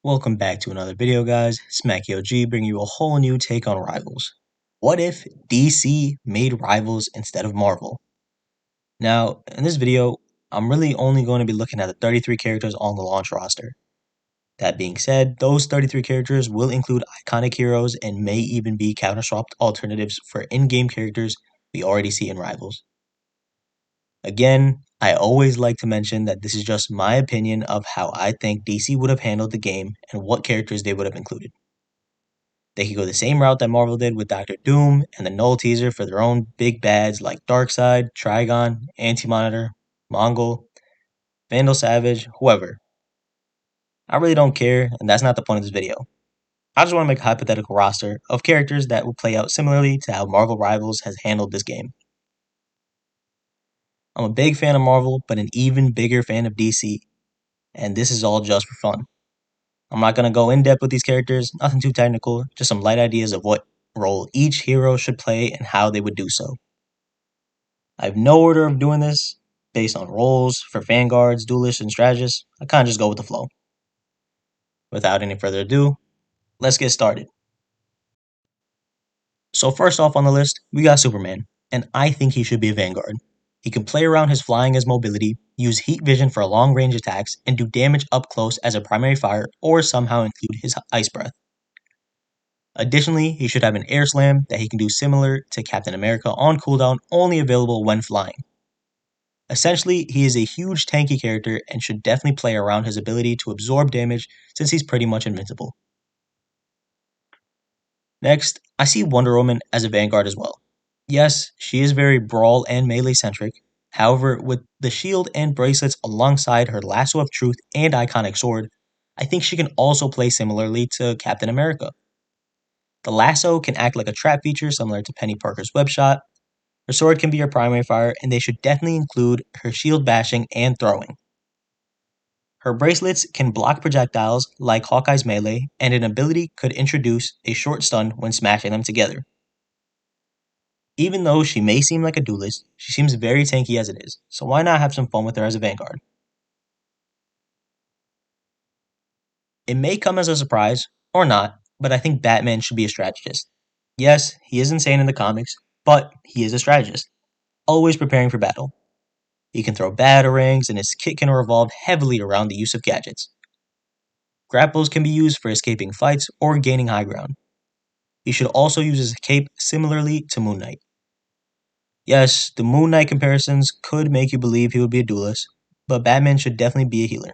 Welcome back to another video, guys. Smacky OG bringing you a whole new take on Rivals. What if DC made Rivals instead of Marvel? Now, in this video, I'm really only going to be looking at the 33 characters on the launch roster. That being said, those 33 characters will include iconic heroes and may even be counter-swapped alternatives for in-game characters we already see in Rivals. Again, I always like to mention that this is just my opinion of how I think DC would have handled the game and what characters they would have included. They could go the same route that Marvel did with Doctor Doom and the Null teaser for their own big bads like Darkseid, Trigon, Anti-Monitor, Mongol, Vandal Savage, whoever. I really don't care, and that's not the point of this video. I just want to make a hypothetical roster of characters that will play out similarly to how Marvel Rivals has handled this game. I'm a big fan of Marvel, but an even bigger fan of DC, and this is all just for fun. I'm not going to go in depth with these characters, nothing too technical, just some light ideas of what role each hero should play and how they would do so. I have no order of doing this based on roles for vanguards, duelists, and strategists. I kind of just go with the flow. Without any further ado, let's get started. So first off on the list, we got Superman, and I think he should be a vanguard. He can play around his flying as mobility, use heat vision for long range attacks, and do damage up close as a primary fire or somehow include his ice breath. Additionally, he should have an air slam that he can do similar to Captain America on cooldown, only available when flying. Essentially, he is a huge tanky character and should definitely play around his ability to absorb damage since he's pretty much invincible. Next, I see Wonder Woman as a vanguard as well. Yes, she is very brawl and melee centric. However, with the shield and bracelets alongside her lasso of truth and iconic sword, I think she can also play similarly to Captain America. The lasso can act like a trap feature similar to Penny Parker's web shot. Her sword can be her primary fire, and they should definitely include her shield bashing and throwing. Her bracelets can block projectiles like Hawkeye's melee, and an ability could introduce a short stun when smashing them together. Even though she may seem like a duelist, she seems very tanky as it is, so why not have some fun with her as a vanguard? It may come as a surprise, or not, but I think Batman should be a strategist. Yes, he is insane in the comics, but he is a strategist, always preparing for battle. He can throw batarangs, and his kit can revolve heavily around the use of gadgets. Grapples can be used for escaping fights or gaining high ground. He should also use his cape similarly to Moon Knight. Yes, the Moon Knight comparisons could make you believe he would be a duelist, but Batman should definitely be a healer.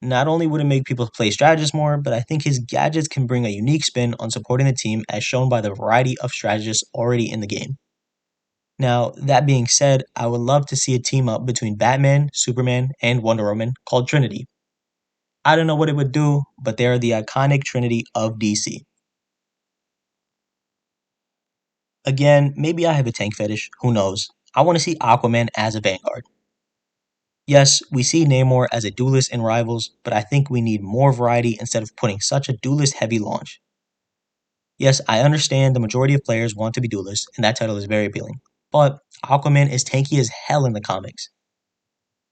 Not only would it make people play strategists more, but I think his gadgets can bring a unique spin on supporting the team as shown by the variety of strategists already in the game. Now, that being said, I would love to see a team up between Batman, Superman, and Wonder Woman called Trinity. I don't know what it would do, but they are the iconic Trinity of DC. Again, maybe I have a tank fetish, who knows. I want to see Aquaman as a vanguard. Yes, we see Namor as a duelist in Rivals, but I think we need more variety instead of putting such a duelist heavy launch. Yes, I understand the majority of players want to be duelists, and that title is very appealing. But Aquaman is tanky as hell in the comics.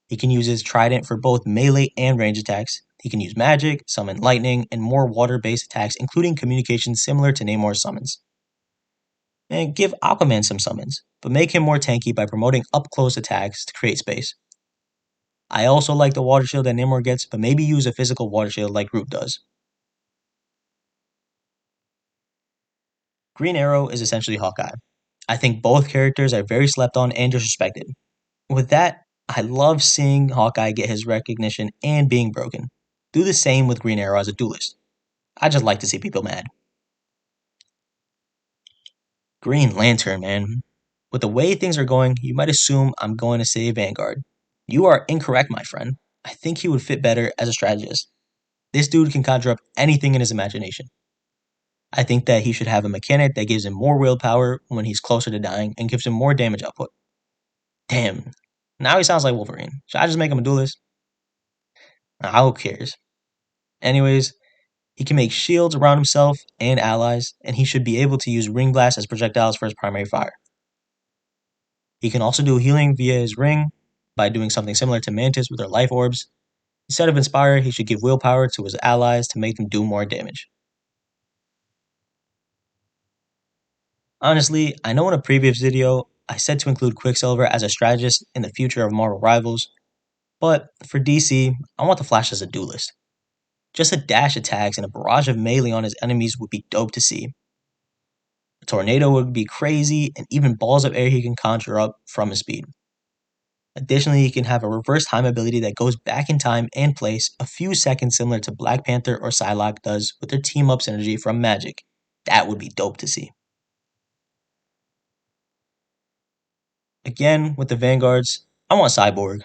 He can use his trident for both melee and range attacks. He can use magic, summon lightning, and more water-based attacks, including communications similar to Namor's summons. And give Aquaman some summons, but make him more tanky by promoting up-close attacks to create space. I also like the water shield that Namor gets, but maybe use a physical water shield like Groot does. Green Arrow is essentially Hawkeye. I think both characters are very slept on and disrespected. With that, I love seeing Hawkeye get his recognition and being broken. Do the same with Green Arrow as a duelist. I just like to see people mad. Green Lantern, man. With the way things are going, you might assume I'm going to say Vanguard. You are incorrect, my friend. I think he would fit better as a strategist. This dude can conjure up anything in his imagination. I think that he should have a mechanic that gives him more willpower when he's closer to dying and gives him more damage output. Damn, now he sounds like Wolverine. Should I just make him a duelist? Who cares? Anyways, he can make shields around himself and allies, and he should be able to use ring blasts as projectiles for his primary fire. He can also do healing via his ring by doing something similar to Mantis with her life orbs. Instead of Inspire, he should give willpower to his allies to make them do more damage. Honestly, I know in a previous video, I said to include Quicksilver as a strategist in the future of Marvel Rivals, but for DC, I want the Flash as a duelist. Just a dash attacks and a barrage of melee on his enemies would be dope to see. A tornado would be crazy, and even balls of air he can conjure up from his speed. Additionally, he can have a reverse time ability that goes back in time and place a few seconds, similar to Black Panther or Psylocke does with their team up synergy from Magic. That would be dope to see. Again, with the Vanguards, I want Cyborg,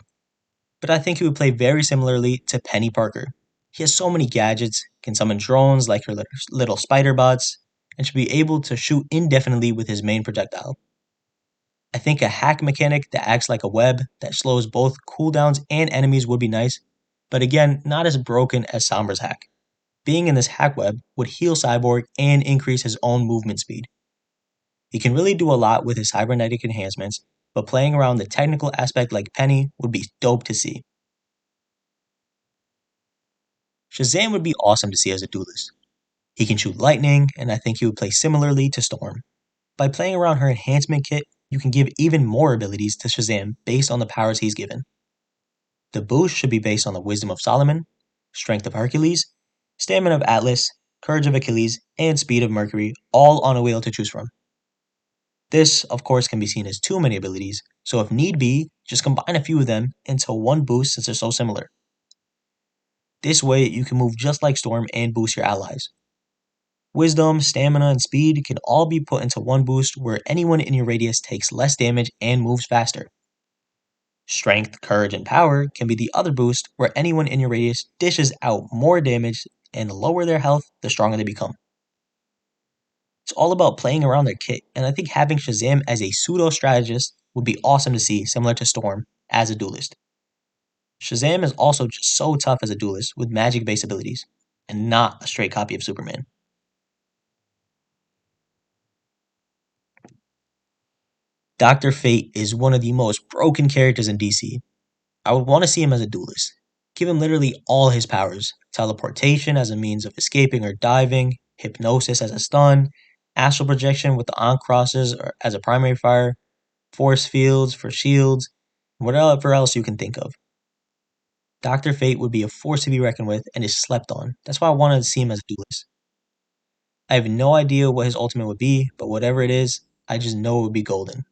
but I think he would play very similarly to Penny Parker. He has so many gadgets, can summon drones like her little spider bots, and should be able to shoot indefinitely with his main projectile. I think a hack mechanic that acts like a web that slows both cooldowns and enemies would be nice, but again, not as broken as Sombra's hack. Being in this hack web would heal Cyborg and increase his own movement speed. He can really do a lot with his cybernetic enhancements, but playing around the technical aspect like Penny would be dope to see. Shazam would be awesome to see as a duelist. He can shoot lightning, and I think he would play similarly to Storm. By playing around her enhancement kit, you can give even more abilities to Shazam based on the powers he's given. The boost should be based on the wisdom of Solomon, strength of Hercules, stamina of Atlas, courage of Achilles, and speed of Mercury, all on a wheel to choose from. This, of course, can be seen as too many abilities, so if need be, just combine a few of them into one boost since they're so similar. This way, you can move just like Storm and boost your allies. Wisdom, stamina, and speed can all be put into one boost where anyone in your radius takes less damage and moves faster. Strength, courage, and power can be the other boost where anyone in your radius dishes out more damage, and the lower their health, the stronger they become. It's all about playing around their kit, and I think having Shazam as a pseudo strategist would be awesome to see, similar to Storm, as a duelist. Shazam is also just so tough as a duelist with magic based abilities, and not a straight copy of Superman. Dr. Fate is one of the most broken characters in DC. I would want to see him as a duelist. Give him literally all his powers: teleportation as a means of escaping or diving, hypnosis as a stun, astral projection with the on crosses or as a primary fire, force fields for shields, whatever else you can think of. Dr. Fate would be a force to be reckoned with and is slept on. That's why I wanted to see him as a duelist. I have no idea what his ultimate would be, but whatever it is, I just know it would be golden.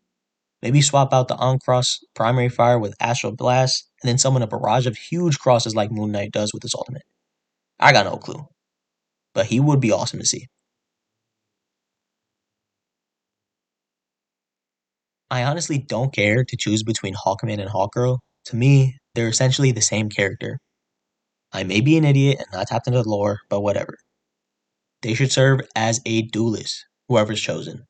Maybe swap out the on-cross primary fire with Astral Blast, and then summon a barrage of huge crosses like Moon Knight does with his ultimate. I got no clue, but he would be awesome to see. I honestly don't care to choose between Hawkman and Hawkgirl. To me, they're essentially the same character. I may be an idiot and not tapped into the lore, but whatever. They should serve as a duelist, whoever's chosen.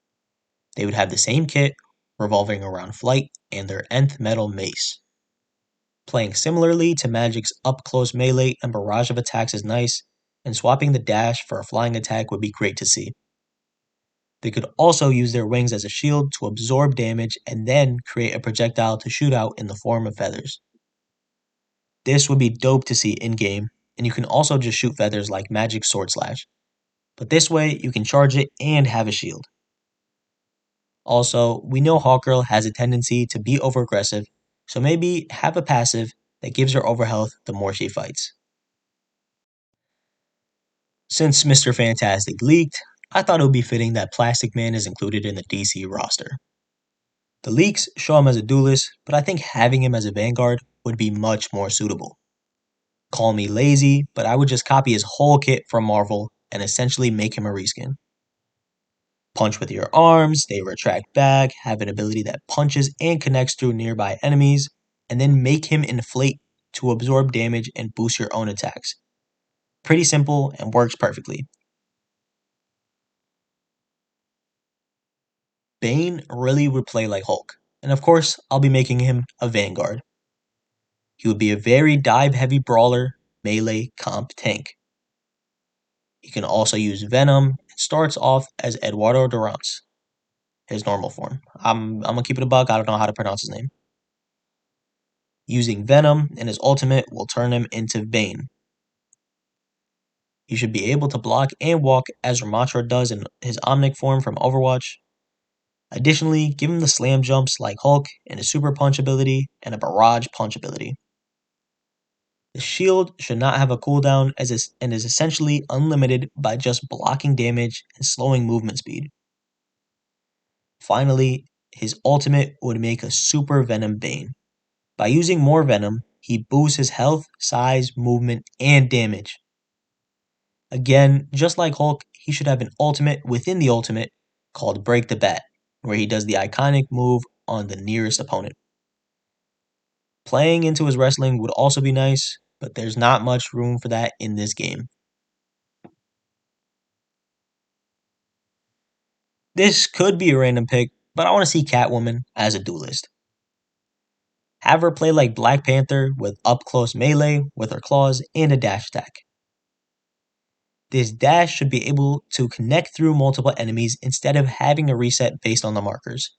They would have the same kit, revolving around flight and their nth metal mace. Playing similarly to Magic's up close melee and barrage of attacks is nice, and swapping the dash for a flying attack would be great to see. They could also use their wings as a shield to absorb damage and then create a projectile to shoot out in the form of feathers. This would be dope to see in game, and you can also just shoot feathers like Magic's Sword Slash. But this way, you can charge it and have a shield. Also, we know Hawkgirl has a tendency to be overaggressive, so maybe have a passive that gives her overhealth the more she fights. Since Mr. Fantastic leaked, I thought it would be fitting that Plastic Man is included in the DC roster. The leaks show him as a duelist, but I think having him as a Vanguard would be much more suitable. Call me lazy, but I would just copy his whole kit from Marvel and essentially make him a reskin. Punch with your arms, they retract back, have an ability that punches and connects through nearby enemies, and then make him inflate to absorb damage and boost your own attacks. Pretty simple and works perfectly. Bane really would play like Hulk, and of course, I'll be making him a Vanguard. He would be a very dive heavy brawler, melee comp tank. He can also use Venom and starts off as Eduardo Durance, his normal form. I'm gonna keep it a buck, I don't know how to pronounce his name. Using Venom and his ultimate will turn him into Bane. He should be able to block and walk as Ramatra does in his Omnic form from Overwatch. Additionally, give him the slam jumps like Hulk and his super punch ability and a barrage punch ability. The shield should not have a cooldown and is essentially unlimited by just blocking damage and slowing movement speed. Finally, his ultimate would make a super Venom Bane. By using more Venom, he boosts his health, size, movement, and damage. Again, just like Hulk, he should have an ultimate within the ultimate called Break the Bat, where he does the iconic move on the nearest opponent. Playing into his wrestling would also be nice, but there's not much room for that in this game. This could be a random pick, but I want to see Catwoman as a duelist. Have her play like Black Panther with up close melee with her claws and a dash attack. This dash should be able to connect through multiple enemies instead of having a reset based on the markers.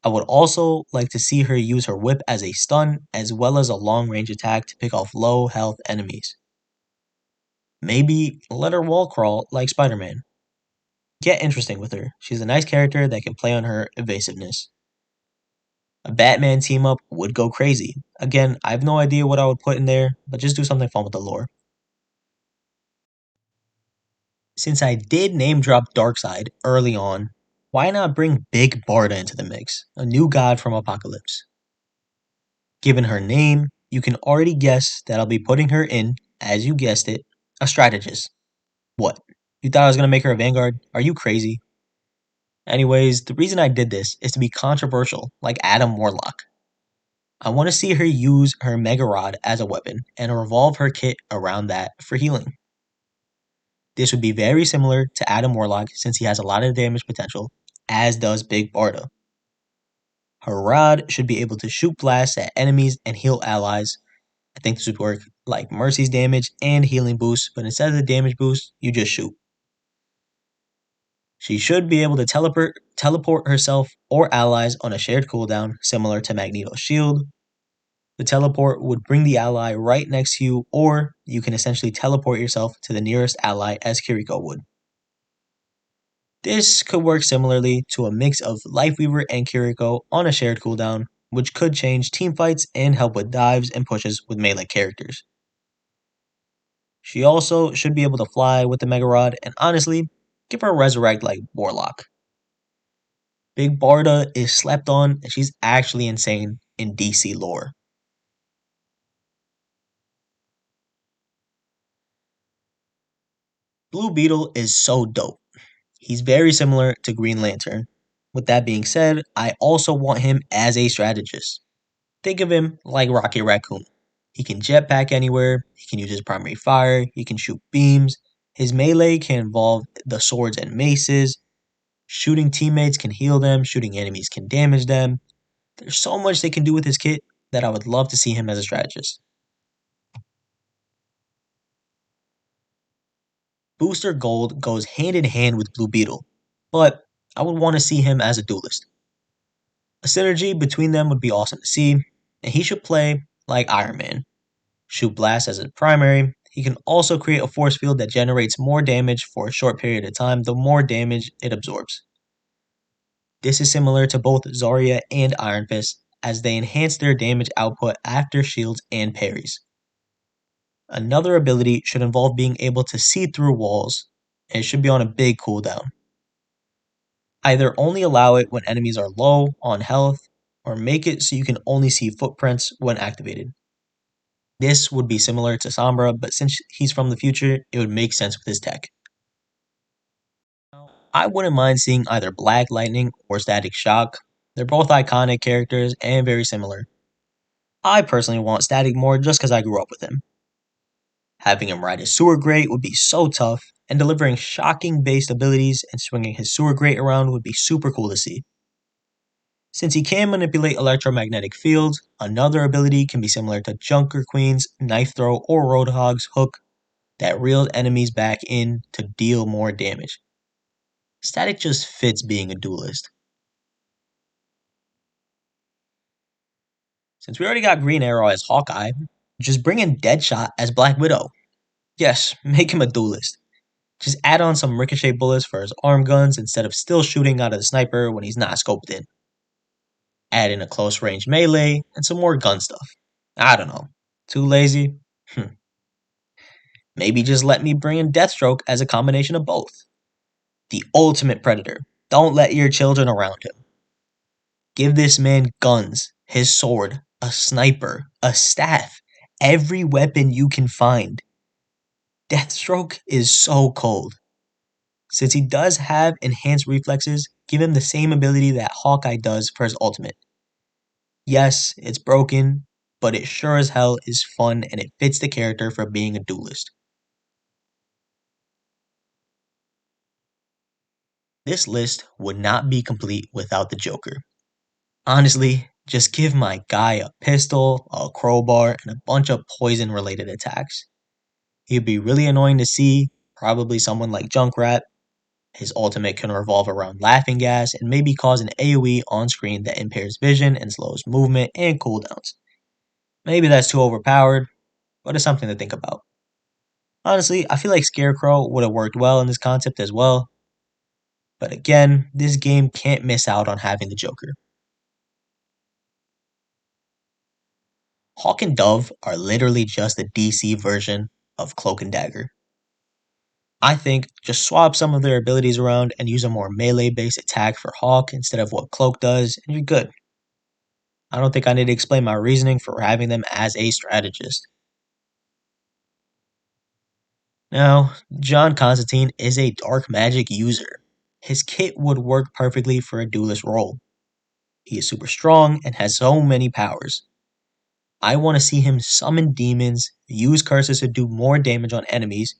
I would also like to see her use her whip as a stun as well as a long range attack to pick off low health enemies. Maybe let her wall crawl like Spider-Man. Get interesting with her. She's a nice character that can play on her evasiveness. A Batman team up would go crazy. Again, I have no idea what I would put in there, but just do something fun with the lore. Since I did name drop Darkseid early on, why not bring Big Barda into the mix, a new god from Apocalypse? Given her name, you can already guess that I'll be putting her in, as you guessed it, a strategist. What? You thought I was going to make her a vanguard? Are you crazy? Anyways, the reason I did this is to be controversial, like Adam Warlock. I want to see her use her Mega Rod as a weapon and revolve her kit around that for healing. This would be very similar to Adam Warlock since he has a lot of damage potential, as does Big Barda. Her rod should be able to shoot blasts at enemies and heal allies. I think this would work like Mercy's damage and healing boost, but instead of the damage boost, you just shoot. She should be able to teleport herself or allies on a shared cooldown, similar to Magneto's shield. The teleport would bring the ally right next to you, or you can essentially teleport yourself to the nearest ally as Kiriko would. This could work similarly to a mix of Lifeweaver and Kiriko on a shared cooldown, which could change teamfights and help with dives and pushes with melee characters. She also should be able to fly with the Mega Rod, and honestly, give her a resurrect like Warlock. Big Barda is slept on, and she's actually insane in DC lore. Blue Beetle is so dope. He's very similar to Green Lantern. With that being said, I also want him as a strategist. Think of him like Rocket Raccoon. He can jetpack anywhere, he can use his primary fire, he can shoot beams. His melee can involve the swords and maces. Shooting teammates can heal them, shooting enemies can damage them. There's so much they can do with his kit that I would love to see him as a strategist. Booster Gold goes hand in hand with Blue Beetle, but I would want to see him as a duelist. A synergy between them would be awesome to see, and he should play like Iron Man. Shoot Blast as a primary. He can also create a force field that generates more damage for a short period of time, the more damage it absorbs. This is similar to both Zarya and Iron Fist, as they enhance their damage output after shields and parries. Another ability should involve being able to see through walls, and it should be on a big cooldown. Either only allow it when enemies are low on health, or make it so you can only see footprints when activated. This would be similar to Sombra, but since he's from the future, it would make sense with his tech. I wouldn't mind seeing either Black Lightning or Static Shock. They're both iconic characters and very similar. I personally want Static more just because I grew up with him. Having him ride his sewer grate would be so tough, and delivering shocking based abilities and swinging his sewer grate around would be super cool to see. Since he can manipulate electromagnetic fields, another ability can be similar to Junker Queen's Knife Throw or Roadhog's Hook that reels enemies back in to deal more damage. Static just fits being a duelist. Since we already got Green Arrow as Hawkeye, just bring in Deadshot as Black Widow. Yes, make him a duelist. Just add on some ricochet bullets for his arm guns instead of still shooting out of the sniper when he's not scoped in. Add in a close range melee and some more gun stuff. I don't know. Too lazy? Maybe just let me bring in Deathstroke as a combination of both. The ultimate predator. Don't let your children around him. Give this man guns, his sword, a sniper, a staff, every weapon you can find. Deathstroke is so cold. Since he does have enhanced reflexes, give him the same ability that Hawkeye does for his ultimate. Yes, it's broken, but it sure as hell is fun and it fits the character for being a duelist. This list would not be complete without the Joker. Honestly, just give my guy a pistol, a crowbar, and a bunch of poison related attacks. He'd be really annoying to see, probably someone like Junkrat. His ultimate can revolve around laughing gas and maybe cause an AoE on screen that impairs vision and slows movement and cooldowns. Maybe that's too overpowered, but it's something to think about. Honestly, I feel like Scarecrow would have worked well in this concept as well, but again, this game can't miss out on having the Joker. Hawk and Dove are literally just the DC version of Cloak and Dagger. I think just swap some of their abilities around and use a more melee based attack for Hawk instead of what Cloak does, and you're good. I don't think I need to explain my reasoning for having them as a strategist. Now, John Constantine is a dark magic user. His kit would work perfectly for a duelist role. He is super strong and has so many powers. I want to see him summon demons, use curses to do more damage on enemies,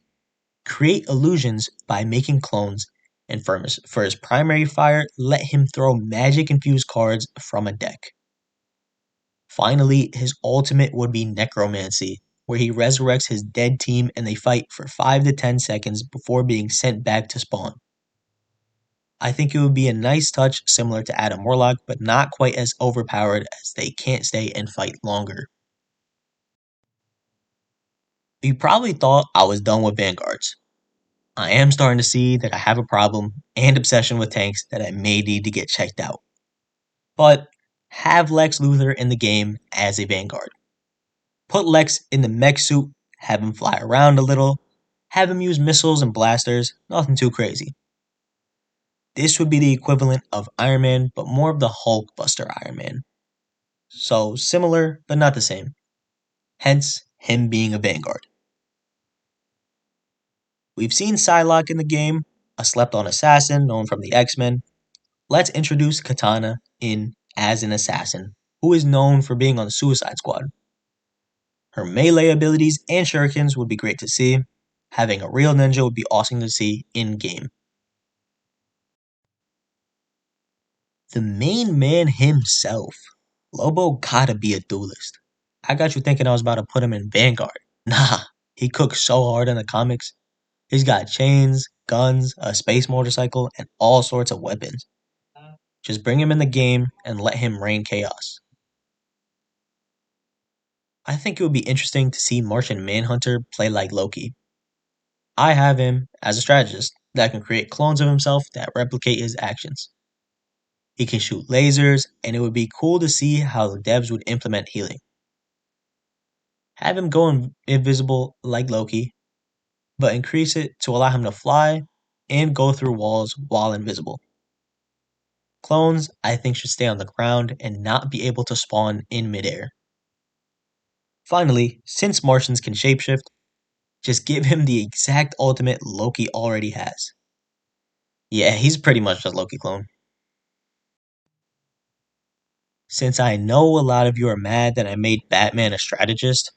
create illusions by making clones, and for his primary fire, let him throw magic infused cards from a deck. Finally, his ultimate would be Necromancy, where he resurrects his dead team and they fight for 5 to 10 seconds before being sent back to spawn. I think it would be a nice touch similar to Adam Warlock, but not quite as overpowered as they can't stay and fight longer. You probably thought I was done with Vanguards. I am starting to see that I have a problem and obsession with tanks that I may need to get checked out. But have Lex Luthor in the game as a Vanguard. Put Lex in the mech suit, have him fly around a little, have him use missiles and blasters, nothing too crazy. This would be the equivalent of Iron Man, but more of the Hulk Buster Iron Man. So similar, but not the same. Hence, him being a Vanguard. We've seen Psylocke in the game, a slept on assassin known from the X-Men. Let's introduce Katana in as an assassin, who is known for being on the Suicide Squad. Her melee abilities and shurikens would be great to see. Having a real ninja would be awesome to see in game. The main man himself, Lobo gotta be a duelist. I got you thinking I was about to put him in Vanguard. Nah, he cooks so hard in the comics. He's got chains, guns, a space motorcycle, and all sorts of weapons. Just bring him in the game and let him rain chaos. I think it would be interesting to see Martian Manhunter play like Loki. I have him as a strategist that can create clones of himself that replicate his actions. He can shoot lasers, and it would be cool to see how the devs would implement healing. Have him go invisible like Loki, but increase it to allow him to fly and go through walls while invisible. Clones, I think, should stay on the ground and not be able to spawn in midair. Finally, since Martians can shapeshift, just give him the exact ultimate Loki already has. Yeah, he's pretty much a Loki clone. Since I know a lot of you are mad that I made Batman a strategist,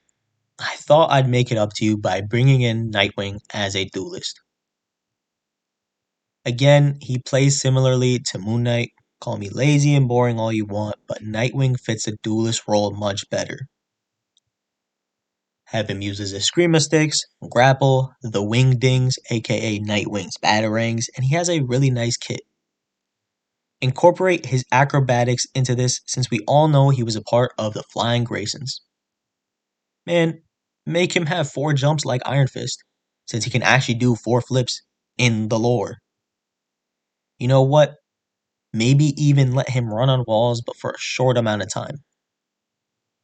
I thought I'd make it up to you by bringing in Nightwing as a duelist. Again, he plays similarly to Moon Knight. Call me lazy and boring all you want, but Nightwing fits the duelist role much better. Have him use his Eskrima sticks, grapple, the wing dings, aka Nightwing's batarangs, and he has a really nice kit. Incorporate his acrobatics into this since we all know he was a part of the Flying Graysons. Man, make him have 4 jumps like Iron Fist, since he can actually do 4 flips in the lore. You know what? Maybe even let him run on walls, but for a short amount of time.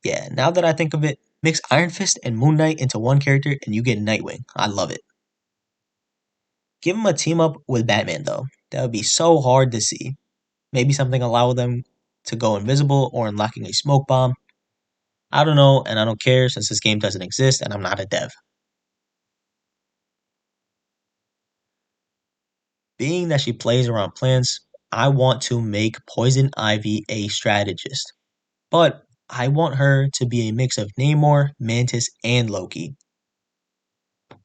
Yeah, now that I think of it, mix Iron Fist and Moon Knight into one character and you get Nightwing. I love it. Give him a team up with Batman though. That would be so hard to see. Maybe something allow them to go invisible or unlocking a smoke bomb. I don't know, and I don't care since this game doesn't exist and I'm not a dev. Being that she plays around plants, I want to make Poison Ivy a strategist. But I want her to be a mix of Namor, Mantis, and Loki.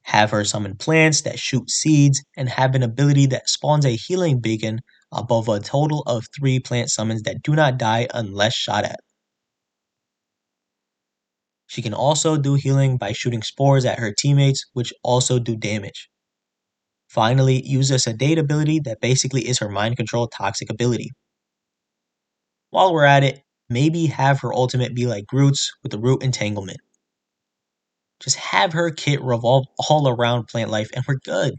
Have her summon plants that shoot seeds and have an ability that spawns a healing beacon above a total of 3 plant summons that do not die unless shot at. She can also do healing by shooting spores at her teammates, which also do damage. Finally, use a sedate ability that basically is her mind control toxic ability. While we're at it, maybe have her ultimate be like Groot's with the root entanglement. Just have her kit revolve all around plant life and we're good.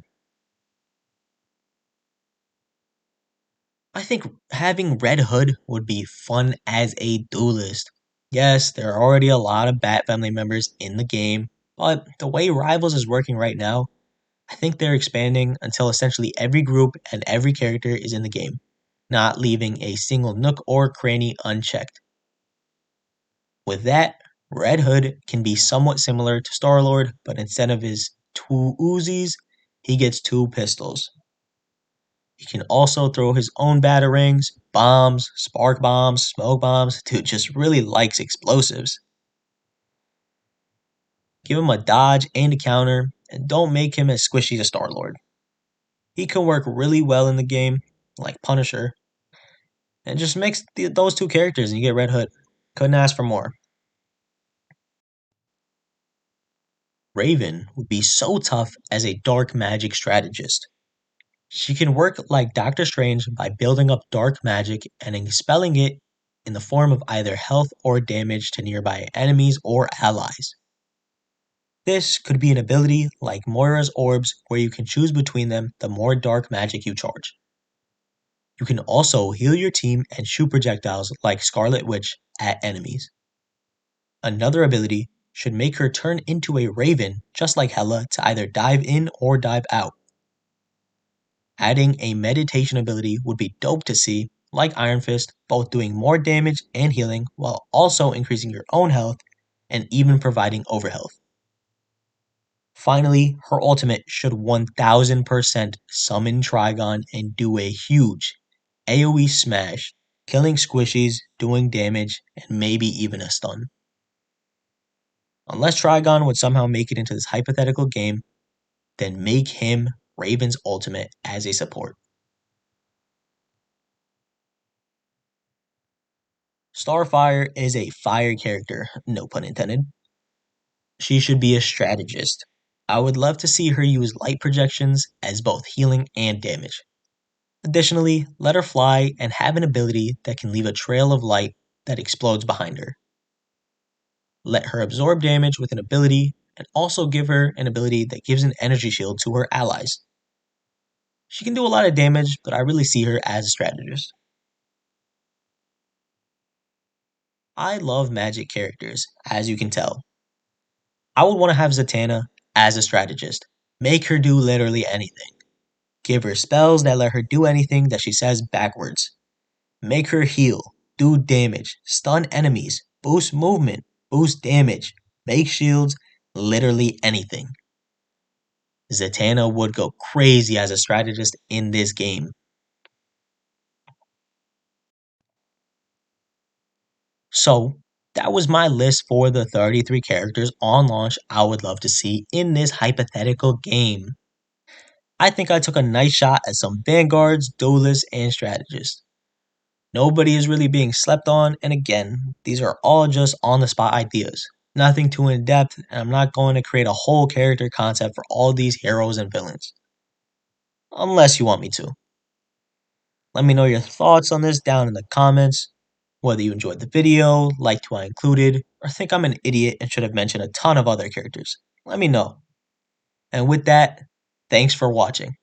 I think having Red Hood would be fun as a duelist. Yes, there are already a lot of Bat family members in the game, but the way Rivals is working right now, I think they're expanding until essentially every group and every character is in the game, not leaving a single nook or cranny unchecked. With that, Red Hood can be somewhat similar to Star-Lord, but instead of his 2 Uzis, he gets 2 pistols. He can also throw his own batarangs, bombs, spark bombs, smoke bombs. Dude just really likes explosives. Give him a dodge and a counter, and don't make him as squishy as Star-Lord. He can work really well in the game, like Punisher, and just mix those 2 characters and you get Red Hood. Couldn't ask for more. Raven would be so tough as a dark magic strategist. She can work like Doctor Strange by building up dark magic and expelling it in the form of either health or damage to nearby enemies or allies. This could be an ability like Moira's Orbs where you can choose between them the more dark magic you charge. You can also heal your team and shoot projectiles like Scarlet Witch at enemies. Another ability should make her turn into a raven just like Hela to either dive in or dive out. Adding a meditation ability would be dope to see, like Iron Fist, both doing more damage and healing while also increasing your own health and even providing overhealth. Finally, her ultimate should 1000% summon Trigon and do a huge AoE smash, killing squishies, doing damage, and maybe even a stun. Unless Trigon would somehow make it into this hypothetical game, then make him Raven's ultimate as a support. Starfire is a fire character, no pun intended. She should be a strategist. I would love to see her use light projections as both healing and damage. Additionally, let her fly and have an ability that can leave a trail of light that explodes behind her. Let her absorb damage with an ability and also give her an ability that gives an energy shield to her allies. She can do a lot of damage, but I really see her as a strategist. I love magic characters, as you can tell. I would want to have Zatanna as a strategist. Make her do literally anything. Give her spells that let her do anything that she says backwards. Make her heal, do damage, stun enemies, boost movement, boost damage, make shields, literally anything. Zatanna would go crazy as a strategist in this game. So, that was my list for the 33 characters on launch I would love to see in this hypothetical game. I think I took a nice shot at some vanguards, duelists, and strategists. Nobody is really being slept on, and again, these are all just on the spot ideas. Nothing too in depth, and I'm not going to create a whole character concept for all these heroes and villains. Unless you want me to. Let me know your thoughts on this down in the comments, whether you enjoyed the video, liked who I included, or think I'm an idiot and should have mentioned a ton of other characters. Let me know. And with that, thanks for watching.